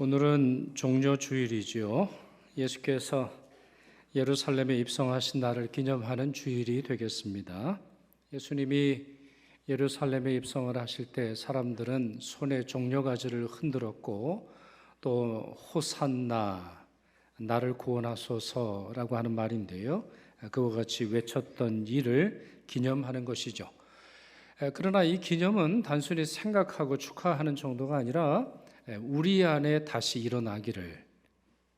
오늘은 종려 주일이지요. 예수께서 예루살렘에 입성하신 날을 기념하는 주일이 되겠습니다. 예수님이 예루살렘에 입성을 하실 때 사람들은 손에 종려가지를 흔들었고 또 호산나 나를 구원하소서라고 하는 말인데요. 그와 같이 외쳤던 일을 기념하는 것이죠. 그러나 이 기념은 단순히 생각하고 축하하는 정도가 아니라 우리 안에 다시 일어나기를,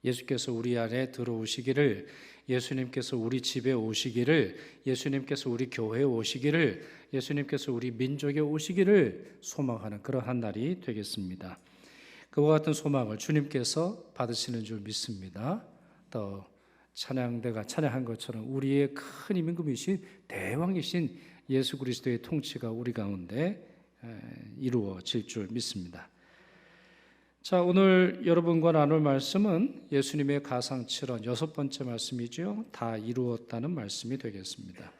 예수께서 우리 안에 들어오시기를, 예수님께서 우리 집에 오시기를, 예수님께서 우리 교회에 오시기를, 예수님께서 우리 민족에 오시기를 소망하는 그러한 날이 되겠습니다. 그와 같은 소망을 주님께서 받으시는 줄 믿습니다. 또 찬양대가 찬양한 것처럼 우리의 큰 임금이신 대왕이신 예수 그리스도의 통치가 우리 가운데 이루어질 줄 믿습니다. 자, 오늘 여러분과 나눌 말씀은 예수님의 가상칠언 6번째 말씀이죠. 다 이루었다는 말씀이 되겠습니다.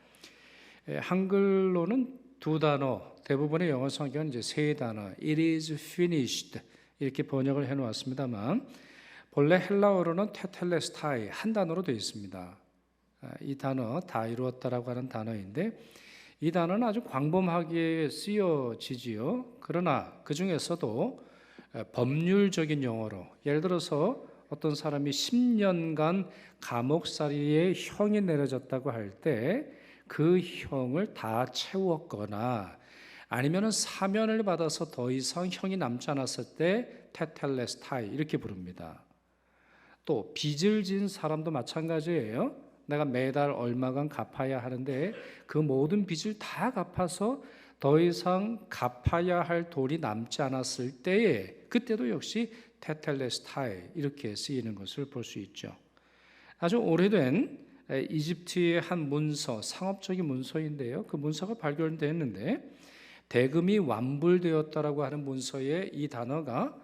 한글로는 두 단어, 대부분의 영어 성경은 이제 세 단어, It is finished 이렇게 번역을 해놓았습니다만 본래 헬라어로는 테텔레스타이 한 단어로 되어 있습니다. 이 단어 다 이루었다라고 하는 단어인데 이 단어는 아주 광범하게 쓰여지지요. 그러나 그 중에서도 법률적인 용어로, 예를 들어서 어떤 사람이 10년간 감옥살이의 형이 내려졌다고 할 때 그 형을 다 채웠거나 아니면 사면을 받아서 더 이상 형이 남지 않았을 때 테텔레스타이 이렇게 부릅니다. 또 빚을 진 사람도 마찬가지예요. 내가 매달 얼마간 갚아야 하는데 그 모든 빚을 다 갚아서 더 이상 갚아야 할 돈이 남지 않았을 때에 그때도 역시 테텔레스타이 이렇게 쓰이는 것을 볼 수 있죠. 아주 오래된 이집트의 한 문서, 상업적인 문서인데요. 그 문서가 발견됐는데 대금이 완불되었다라고 하는 문서에 이 단어가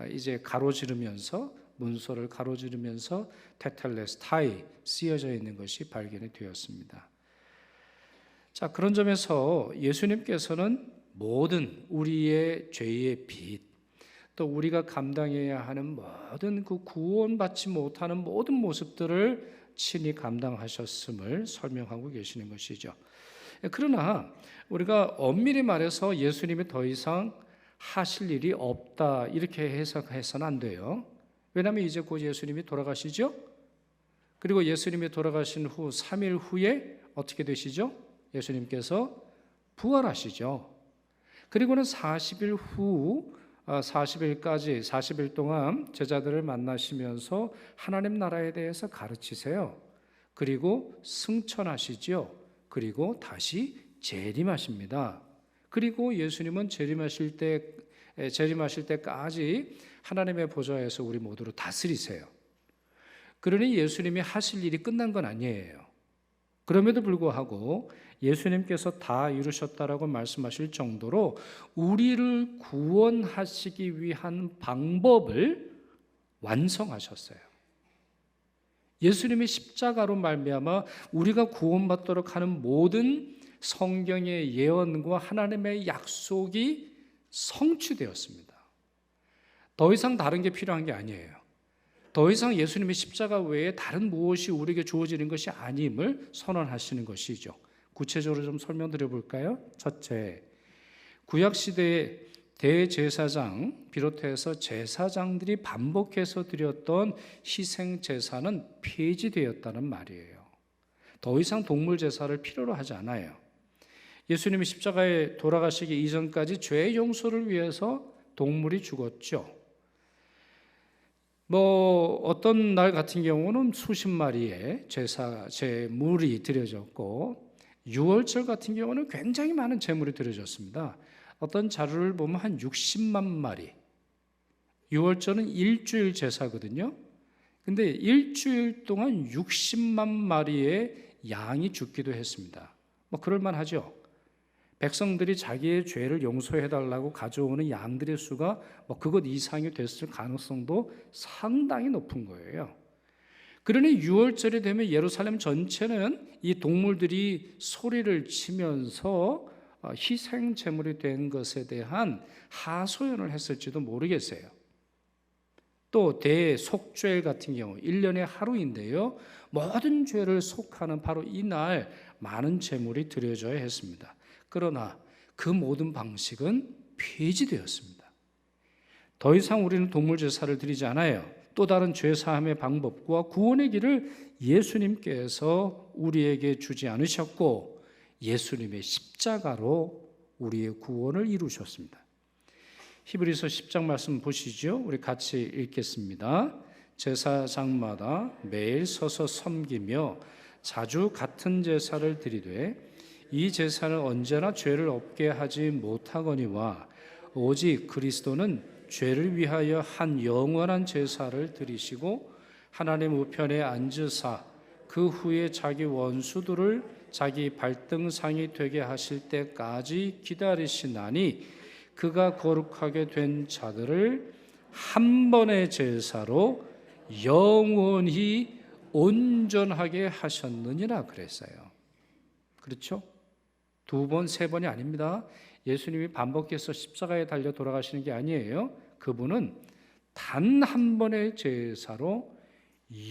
이제 가로지르면서 문서를 가로지르면서 테텔레스타이 쓰여져 있는 것이 발견이 되었습니다. 자, 그런 점에서 예수님께서는 모든 우리의 죄의 빚, 또 우리가 감당해야 하는 모든 그 구원받지 못하는 모든 모습들을 친히 감당하셨음을 설명하고 계시는 것이죠. 그러나 우리가 엄밀히 말해서 예수님이 더 이상 하실 일이 없다 이렇게 해석해서는 안 돼요. 왜냐하면 이제 곧 예수님이 돌아가시죠. 그리고 예수님이 돌아가신 후 3일 후에 어떻게 되시죠? 예수님께서 부활하시죠. 그리고는 40일 후 40일까지 40일 동안 제자들을 만나시면서 하나님 나라에 대해서 가르치세요. 그리고 승천하시죠. 그리고 다시 재림하십니다. 그리고 예수님은 재림하실 때까지 하나님의 보좌에서 우리 모두를 다스리세요. 그러니 예수님이 하실 일이 끝난 건 아니에요. 그럼에도 불구하고 예수님께서 다 이루셨다라고 말씀하실 정도로 우리를 구원하시기 위한 방법을 완성하셨어요. 예수님이 십자가로 말미암아 우리가 구원받도록 하는 모든 성경의 예언과 하나님의 약속이 성취되었습니다. 더 이상 다른 게 필요한 게 아니에요. 더 이상 예수님의 십자가 외에 다른 무엇이 우리에게 주어지는 것이 아님을 선언하시는 것이죠. 구체적으로 좀 설명드려 볼까요? 첫째, 구약시대의 대제사장 비롯해서 제사장들이 반복해서 드렸던 희생제사는 폐지되었다는 말이에요. 더 이상 동물 제사를 필요로 하지 않아요. 예수님이 십자가에 돌아가시기 이전까지 죄 용서를 위해서 동물이 죽었죠. 어떤 날 같은 경우는 수십 마리의 제물이 드려졌고, 유월절 같은 경우는 굉장히 많은 제물이 드려졌습니다. 어떤 자료를 보면 한 60만 마리. 유월절은 일주일 제사거든요. 근데 일주일 동안 60만 마리의 양이 죽기도 했습니다. 그럴만하죠. 백성들이 자기의 죄를 용서해달라고 가져오는 양들의 수가 그것 이상이 됐을 가능성도 상당히 높은 거예요. 그러니 유월절이 되면 예루살렘 전체는 이 동물들이 소리를 치면서 희생 제물이 된 것에 대한 하소연을 했을지도 모르겠어요. 또 대속죄일 같은 경우 1년에 하루인데요. 모든 죄를 속하는 바로 이날 많은 제물이 드려져야 했습니다. 그러나 그 모든 방식은 폐지되었습니다. 더 이상 우리는 동물 제사를 드리지 않아요. 또 다른 죄 사함의 방법과 구원의 길을 예수님께서 우리에게 주지 않으셨고 예수님의 십자가로 우리의 구원을 이루셨습니다. 히브리서 10장 말씀 보시죠. 우리 같이 읽겠습니다. 제사장마다 매일 서서 섬기며 자주 같은 제사를 드리되 이 제사는 언제나 죄를 없게 하지 못하거니와 오직 그리스도는 죄를 위하여 한 영원한 제사를 드리시고 하나님 우편에 앉으사 그 후에 자기 원수들을 자기 발등상이 되게 하실 때까지 기다리시나니 그가 거룩하게 된 자들을 한 번의 제사로 영원히 온전하게 하셨느니라 그랬어요. 그렇죠? 두 번, 세 번이 아닙니다. 예수님이 반복해서 십자가에 달려 돌아가시는 게 아니에요. 그분은 단 한 번의 제사로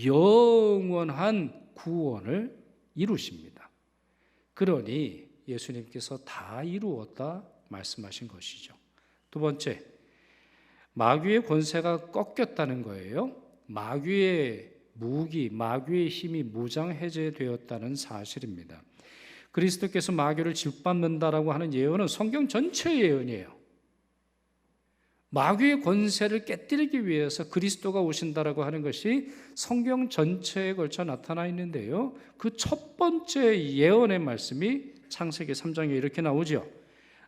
영원한 구원을 이루십니다. 그러니 예수님께서 다 이루었다 말씀하신 것이죠. 두 번째, 마귀의 권세가 꺾였다는 거예요. 마귀의 무기, 마귀의 힘이 무장해제되었다는 사실입니다. 그리스도께서 마귀를 짓밟는다라고 하는 예언은 성경 전체의 예언이에요. 마귀의 권세를 깨뜨리기 위해서 그리스도가 오신다라고 하는 것이 성경 전체에 걸쳐 나타나 있는데요. 그 첫 번째 예언의 말씀이 창세기 3장에 이렇게 나오죠.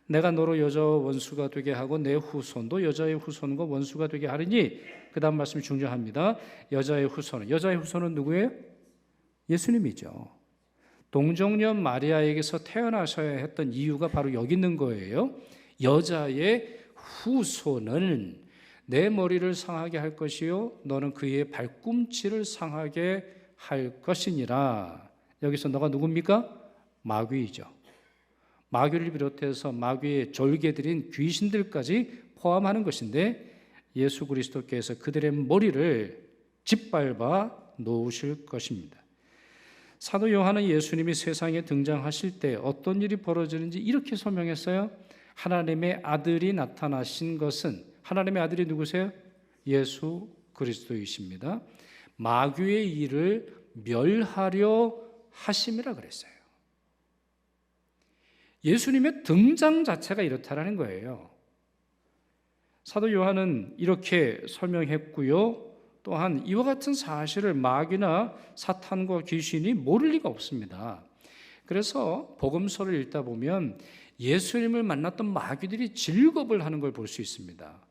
내가 너로 여자 원수가 되게 하고 내 후손도 여자의 후손과 원수가 되게 하리니, 그 다음 말씀이 중요합니다. 여자의 후손은 누구예요? 예수님이죠. 동정녀 마리아에게서 태어나셔야 했던 이유가 바로 여기 있는 거예요. 여자의 후손은 내 머리를 상하게 할 것이요 너는 그의 발꿈치를 상하게 할 것이니라. 여기서 너가 누굽니까? 마귀이죠. 마귀를 비롯해서 마귀의 졸개들인 귀신들까지 포함하는 것인데 예수 그리스도께서 그들의 머리를 짓밟아 놓으실 것입니다. 사도 요한은 예수님이 세상에 등장하실 때 어떤 일이 벌어지는지 이렇게 설명했어요. 하나님의 아들이 나타나신 것은, 하나님의 아들이 누구세요? 예수 그리스도이십니다. 마귀의 일을 멸하려 하심이라 그랬어요. 예수님의 등장 자체가 이렇다라는 거예요. 사도 요한은 이렇게 설명했고요. 또한 이와 같은 사실을 마귀나 사탄과 귀신이 모를 리가 없습니다. 그래서 복음서를 읽다 보면 예수님을 만났던 마귀들이 질겁을 하는 걸 볼 수 있습니다.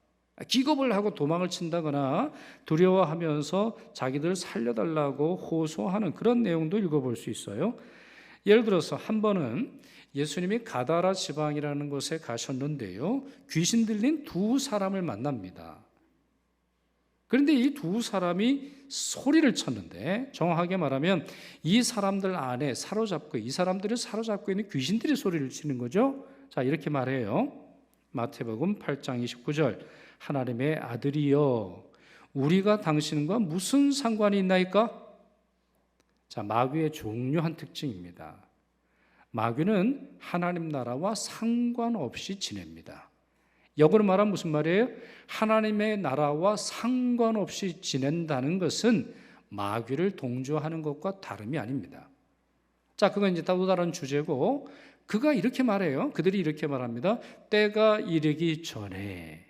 기겁을 하고 도망을 친다거나 두려워하면서 자기들을 살려달라고 호소하는 그런 내용도 읽어볼 수 있어요. 예를 들어서 한 번은 예수님이 가다라 지방이라는 곳에 가셨는데요. 귀신 들린 두 사람을 만납니다. 그런데 이 두 사람이 소리를 쳤는데, 정확하게 말하면 이 사람들 안에 이 사람들을 사로잡고 있는 귀신들이 소리를 치는 거죠. 자, 이렇게 말해요. 마태복음 8장 29절. 하나님의 아들이여, 우리가 당신과 무슨 상관이 있나이까? 자, 마귀의 중요한 특징입니다. 마귀는 하나님 나라와 상관없이 지냅니다. 역으로 말하면 무슨 말이에요? 하나님의 나라와 상관없이 지낸다는 것은 마귀를 동조하는 것과 다름이 아닙니다. 자, 그건 이제 또 다른 주제고, 그들이 이렇게 말합니다. 때가 이르기 전에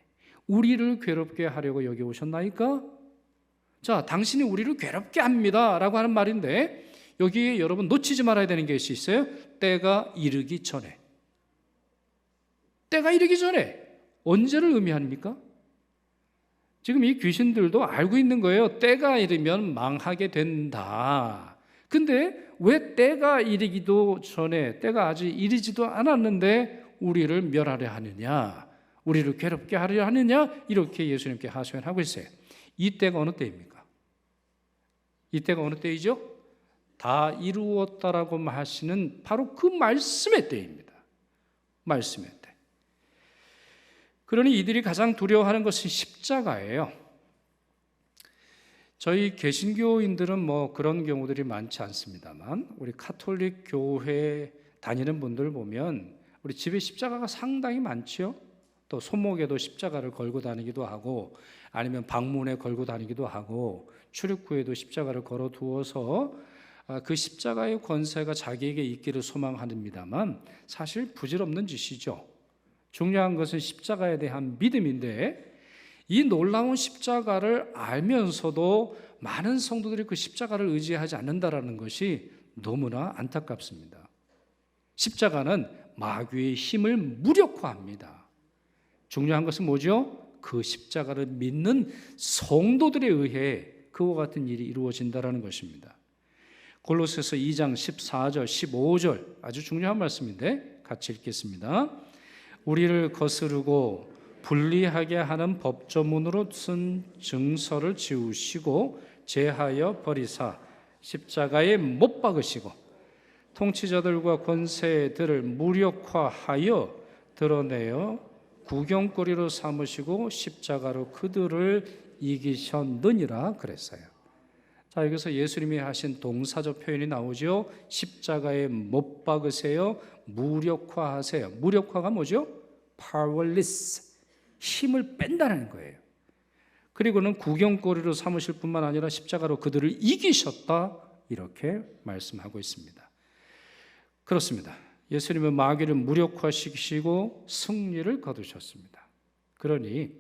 우리를 괴롭게 하려고 여기 오셨나이까? 자, 당신이 우리를 괴롭게 합니다 라고 하는 말인데, 여기에 여러분 놓치지 말아야 되는 것이 있어요. 때가 이르기 전에. 때가 이르기 전에 언제를 의미합니까? 지금 이 귀신들도 알고 있는 거예요. 때가 이르면 망하게 된다. 근데 왜 때가 이르기도 전에, 때가 아직 이르지도 않았는데 우리를 멸하려 하느냐, 우리를 괴롭게 하려 하느냐, 이렇게 예수님께 하소연하고 있어요. 이 때가 어느 때입니까? 이 때가 어느 때이죠? 다 이루었다라고 하시는 바로 그 말씀의 때입니다. 말씀의 때. 그러니 이들이 가장 두려워하는 것은 십자가예요. 저희 개신교인들은 뭐 그런 경우들이 많지 않습니다만 우리 카톨릭 교회 다니는 분들 보면 우리 집에 십자가가 상당히 많지요. 또 손목에도 십자가를 걸고 다니기도 하고 아니면 방문에 걸고 다니기도 하고 출입구에도 십자가를 걸어 두어서 그 십자가의 권세가 자기에게 있기를 소망합니다만 사실 부질없는 짓이죠. 중요한 것은 십자가에 대한 믿음인데 이 놀라운 십자가를 알면서도 많은 성도들이 그 십자가를 의지하지 않는다라는 것이 너무나 안타깝습니다. 십자가는 마귀의 힘을 무력화합니다. 중요한 것은 뭐죠? 그 십자가를 믿는 성도들에 의해 그와 같은 일이 이루어진다는 것입니다. 골로새서 2장 14절 15절 아주 중요한 말씀인데 같이 읽겠습니다. 우리를 거스르고 불리하게 하는 법조문으로 쓴 증서를 지우시고 제하여 버리사 십자가에 못 박으시고 통치자들과 권세들을 무력화하여 드러내어 구경거리로 삼으시고 십자가로 그들을 이기셨느니라 그랬어요. 자, 여기서 예수님이 하신 동사적 표현이 나오죠. 십자가에 못 박으세요. 무력화하세요. 무력화가 뭐죠? powerless. 힘을 뺀다는 거예요. 그리고는 구경거리로 삼으실 뿐만 아니라 십자가로 그들을 이기셨다 이렇게 말씀하고 있습니다. 그렇습니다. 예수님은 마귀를 무력화시키시고 승리를 거두셨습니다. 그러니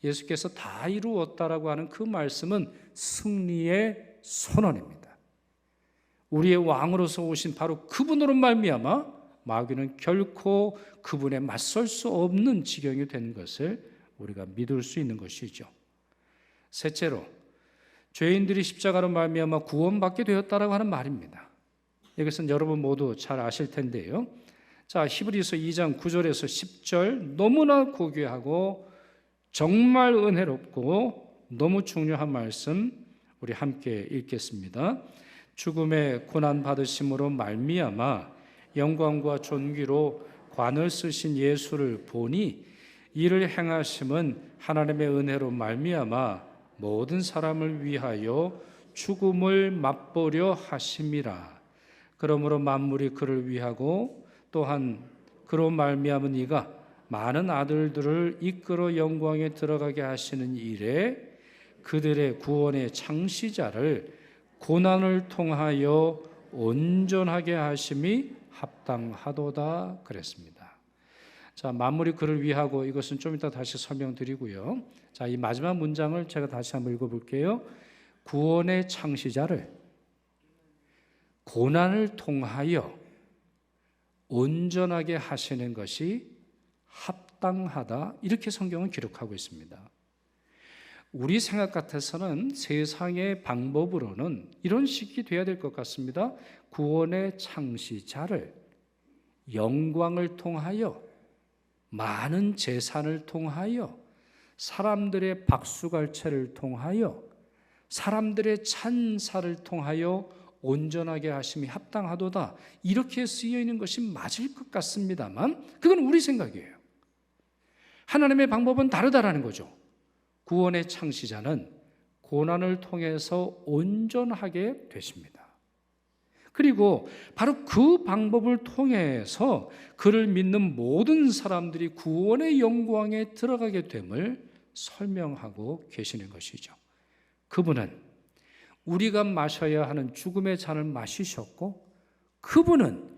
예수께서 다 이루었다라고 하는 그 말씀은 승리의 선언입니다. 우리의 왕으로서 오신 바로 그분으로 말미암아 마귀는 결코 그분에 맞설 수 없는 지경이 된 것을 우리가 믿을 수 있는 것이죠. 셋째로 죄인들이 십자가로 말미암아 구원받게 되었다라고 하는 말입니다. 이것은 여러분 모두 잘 아실 텐데요. 자, 히브리서 2장 9절에서 10절 너무나 고귀하고 정말 은혜롭고 너무 중요한 말씀 우리 함께 읽겠습니다. 죽음의 고난 받으심으로 말미암아 영광과 존귀로 관을 쓰신 예수를 보니 이를 행하심은 하나님의 은혜로 말미암아 모든 사람을 위하여 죽음을 맛보려 하심이라. 그러므로 만물이 그를 위하고 또한 그로 말미암은 이가 많은 아들들을 이끌어 영광에 들어가게 하시는 일에 그들의 구원의 창시자를 고난을 통하여 온전하게 하심이 합당하도다 그랬습니다. 자, 만물이 그를 위하고 이것은 좀 이따 다시 설명드리고요. 자, 이 마지막 문장을 제가 다시 한번 읽어볼게요. 구원의 창시자를 고난을 통하여 온전하게 하시는 것이 합당하다 이렇게 성경은 기록하고 있습니다. 우리 생각 같아서는 세상의 방법으로는 이런 식이 돼야 될 것 같습니다. 구원의 창시자를 영광을 통하여 많은 재산을 통하여 사람들의 박수갈채를 통하여 사람들의 찬사를 통하여 온전하게 하심이 합당하도다 이렇게 쓰여 있는 것이 맞을 것 같습니다만 그건 우리 생각이에요. 하나님의 방법은 다르다라는 거죠. 구원의 창시자는 고난을 통해서 온전하게 되십니다. 그리고 바로 그 방법을 통해서 그를 믿는 모든 사람들이 구원의 영광에 들어가게 됨을 설명하고 계시는 것이죠. 그분은 우리가 마셔야 하는 죽음의 잔을 마시셨고 그분은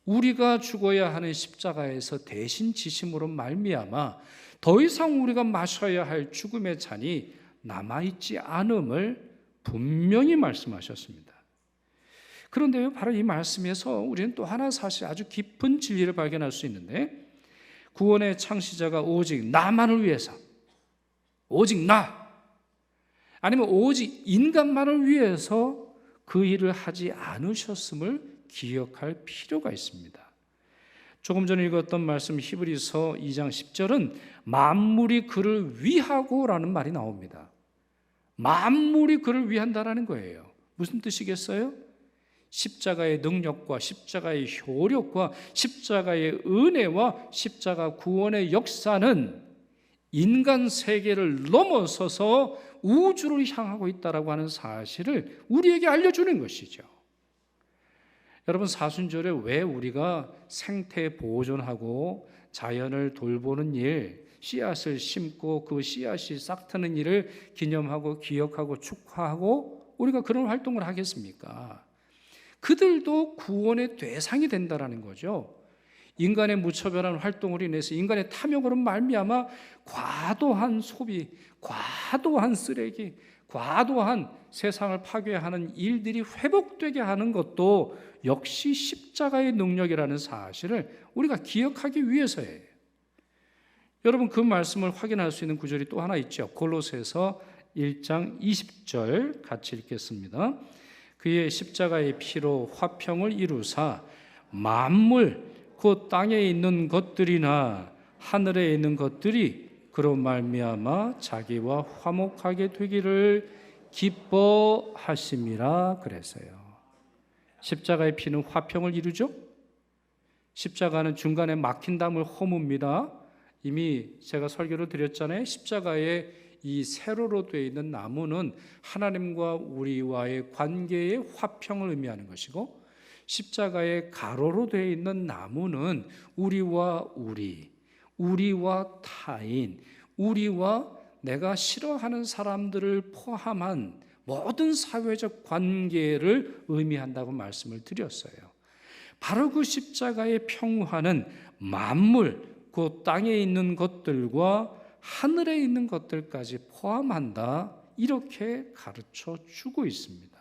우리가 죽어야 하는 십자가에서 대신 지심으로 말미암아 더 이상 우리가 마셔야 할 죽음의 잔이 남아있지 않음을 분명히 말씀하셨습니다. 그런데요, 바로 이 말씀에서 우리는 또 하나 사실 아주 깊은 진리를 발견할 수 있는데 구원의 창시자가 오직 나만을 위해서 오직 나 아니면 오직 인간만을 위해서 그 일을 하지 않으셨음을 기억할 필요가 있습니다. 조금 전에 읽었던 말씀 히브리서 2장 10절은 만물이 그를 위하고라는 말이 나옵니다. 만물이 그를 위한다라는 거예요. 무슨 뜻이겠어요? 십자가의 능력과 십자가의 효력과 십자가의 은혜와 십자가 구원의 역사는 인간 세계를 넘어서서 우주를 향하고 있다라고 하는 사실을 우리에게 알려주는 것이죠. 여러분, 사순절에 왜 우리가 생태 보존하고 자연을 돌보는 일, 씨앗을 심고 그 씨앗이 싹트는 일을 기념하고 기억하고 축하하고 우리가 그런 활동을 하겠습니까? 그들도 구원의 대상이 된다라는 거죠. 인간의 무차별한 활동으로 인해서 인간의 탐욕으로 말미암아 과도한 소비, 과도한 쓰레기, 과도한 세상을 파괴하는 일들이 회복되게 하는 것도 역시 십자가의 능력이라는 사실을 우리가 기억하기 위해서예요. 여러분, 그 말씀을 확인할 수 있는 구절이 또 하나 있죠. 골로새서 1장 20절 같이 읽겠습니다. 그의 십자가의 피로 화평을 이루사 만물 곧 땅에 있는 것들이나 하늘에 있는 것들이 그로 말미암아 자기와 화목하게 되기를 기뻐하심이라 그랬어요. 십자가의 피는 화평을 이루죠. 십자가는 중간에 막힌 담을 허뭅니다. 이미 제가 설교를 드렸잖아요. 십자가의 이 세로로 되어 있는 나무는 하나님과 우리와의 관계의 화평을 의미하는 것이고, 십자가의 가로로 되어 있는 나무는 우리와 우리와 타인, 우리와 내가 싫어하는 사람들을 포함한 모든 사회적 관계를 의미한다고 말씀을 드렸어요. 바로 그 십자가의 평화는 만물, 그 땅에 있는 것들과 하늘에 있는 것들까지 포함한다, 이렇게 가르쳐 주고 있습니다.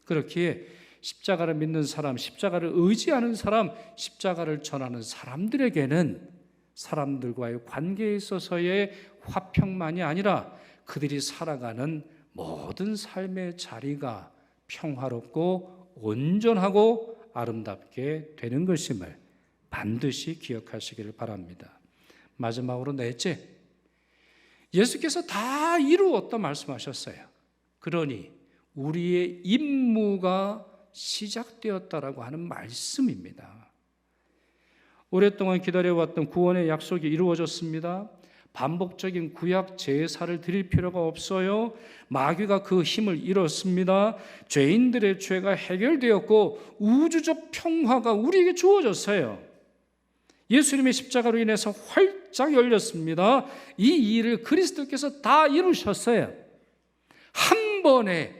그렇기에 십자가를 믿는 사람, 십자가를 의지하는 사람, 십자가를 전하는 사람들에게는 사람들과의 관계에 있어서의 화평만이 아니라 그들이 살아가는 모든 삶의 자리가 평화롭고 온전하고 아름답게 되는 것임을 반드시 기억하시기를 바랍니다. 마지막으로 넷째, 예수께서 다 이루었다 말씀하셨어요. 그러니 우리의 임무가 시작되었다라고 하는 말씀입니다. 오랫동안 기다려왔던 구원의 약속이 이루어졌습니다. 반복적인 구약 제사를 드릴 필요가 없어요. 마귀가 그 힘을 잃었습니다. 죄인들의 죄가 해결되었고 우주적 평화가 우리에게 주어졌어요. 예수님의 십자가로 인해서 활짝 열렸습니다. 이 일을 그리스도께서 다 이루셨어요. 한 번에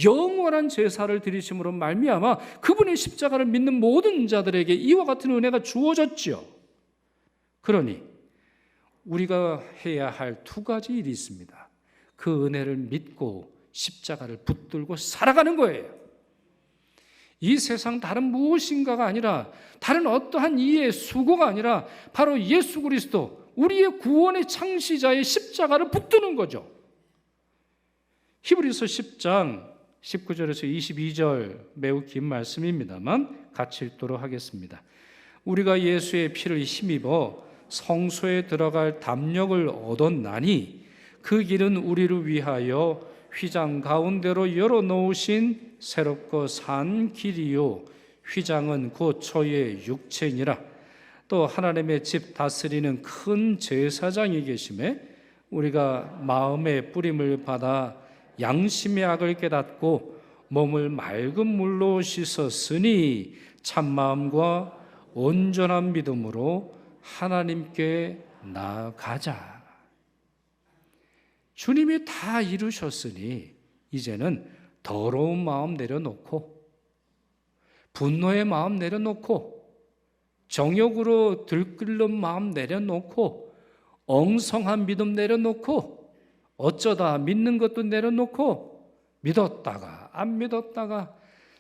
영원한 제사를 드리심으로 말미암아 그분의 십자가를 믿는 모든 자들에게 이와 같은 은혜가 주어졌지요. 그러니 우리가 해야 할 두 가지 일이 있습니다. 그 은혜를 믿고 십자가를 붙들고 살아가는 거예요. 이 세상 다른 무엇인가가 아니라, 다른 어떠한 이의 수고가 아니라 바로 예수 그리스도, 우리의 구원의 창시자의 십자가를 붙드는 거죠. 히브리서 10장 19절에서 22절 매우 긴 말씀입니다만 같이 읽도록 하겠습니다. 우리가 예수의 피를 힘입어 성소에 들어갈 담력을 얻었나니 그 길은 우리를 위하여 휘장 가운데로 열어놓으신 새롭고 산 길이요, 휘장은 곧 저의 육체니라. 또 하나님의 집 다스리는 큰 제사장이 계심에 우리가 마음의 뿌림을 받아 양심의 악을 깨닫고 몸을 맑은 물로 씻었으니 참마음과 온전한 믿음으로 하나님께 나아가자. 주님이 다 이루셨으니 이제는 더러운 마음 내려놓고, 분노의 마음 내려놓고, 정욕으로 들끓는 마음 내려놓고, 엉성한 믿음 내려놓고, 어쩌다 믿는 것도 내려놓고, 믿었다가 안 믿었다가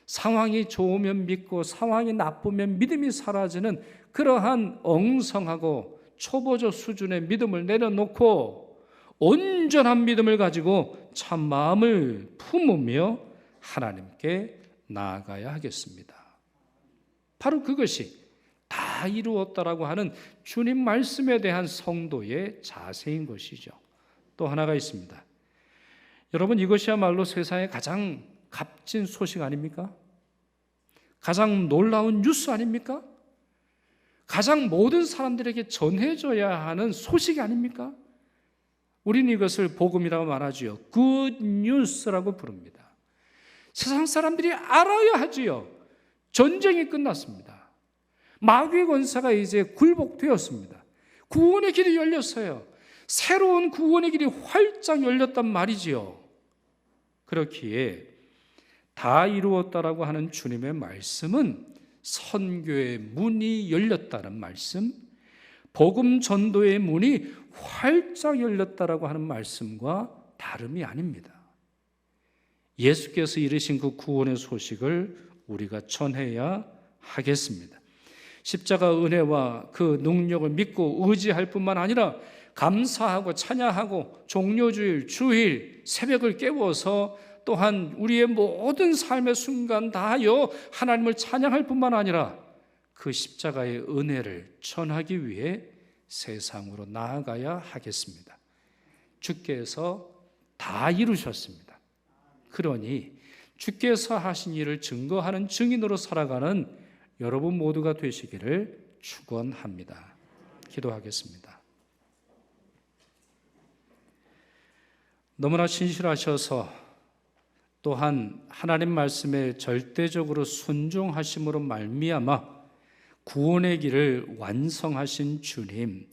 상황이 좋으면 믿고 상황이 나쁘면 믿음이 사라지는 그러한 엉성하고 초보적 수준의 믿음을 내려놓고 온전한 믿음을 가지고 참 마음을 품으며 하나님께 나아가야 하겠습니다. 바로 그것이 다 이루었다라고 하는 주님 말씀에 대한 성도의 자세인 것이죠. 또 하나가 있습니다. 여러분, 이것이야말로 세상의 가장 값진 소식 아닙니까? 가장 놀라운 뉴스 아닙니까? 가장 모든 사람들에게 전해져야 하는 소식 아닙니까? 우리는 이것을 복음이라고 말하지요. Good news라고 부릅니다. 세상 사람들이 알아야 하지요. 전쟁이 끝났습니다. 마귀의 권세가 이제 굴복되었습니다. 구원의 길이 열렸어요. 새로운 구원의 길이 활짝 열렸단 말이지요. 그렇기에 다 이루었다라고 하는 주님의 말씀은 선교의 문이 열렸다는 말씀, 복음 전도의 문이 활짝 열렸다라고 하는 말씀과 다름이 아닙니다. 예수께서 이르신 그 구원의 소식을 우리가 전해야 하겠습니다. 십자가 은혜와 그 능력을 믿고 의지할 뿐만 아니라 감사하고 찬양하고 종료주일, 주일, 새벽을 깨워서 또한 우리의 모든 삶의 순간 다하여 하나님을 찬양할 뿐만 아니라 그 십자가의 은혜를 전하기 위해 세상으로 나아가야 하겠습니다. 주께서 다 이루셨습니다. 그러니 주께서 하신 일을 증거하는 증인으로 살아가는 여러분 모두가 되시기를 축원합니다. 기도하겠습니다. 너무나 신실하셔서 또한 하나님 말씀에 절대적으로 순종하심으로 말미암아 구원의 길을 완성하신 주님,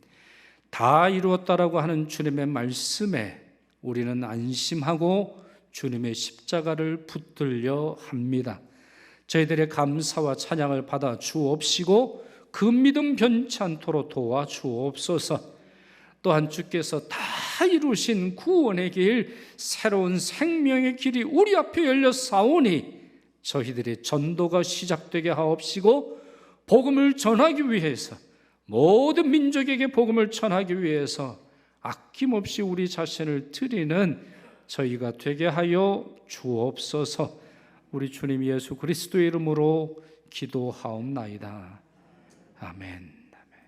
다 이루었다라고 하는 주님의 말씀에 우리는 안심하고 주님의 십자가를 붙들려 합니다. 저희들의 감사와 찬양을 받아 주옵시고 그 믿음 변치 않도록 도와주옵소서. 또한 주께서 다 이루신 구원의 길, 새로운 생명의 길이 우리 앞에 열려 싸우니 저희들의 전도가 시작되게 하옵시고 복음을 전하기 위해서, 모든 민족에게 복음을 전하기 위해서 아낌없이 우리 자신을 드리는 저희가 되게 하여 주옵소서. 우리 주님 예수 그리스도의 이름으로 기도하옵나이다. 아멘.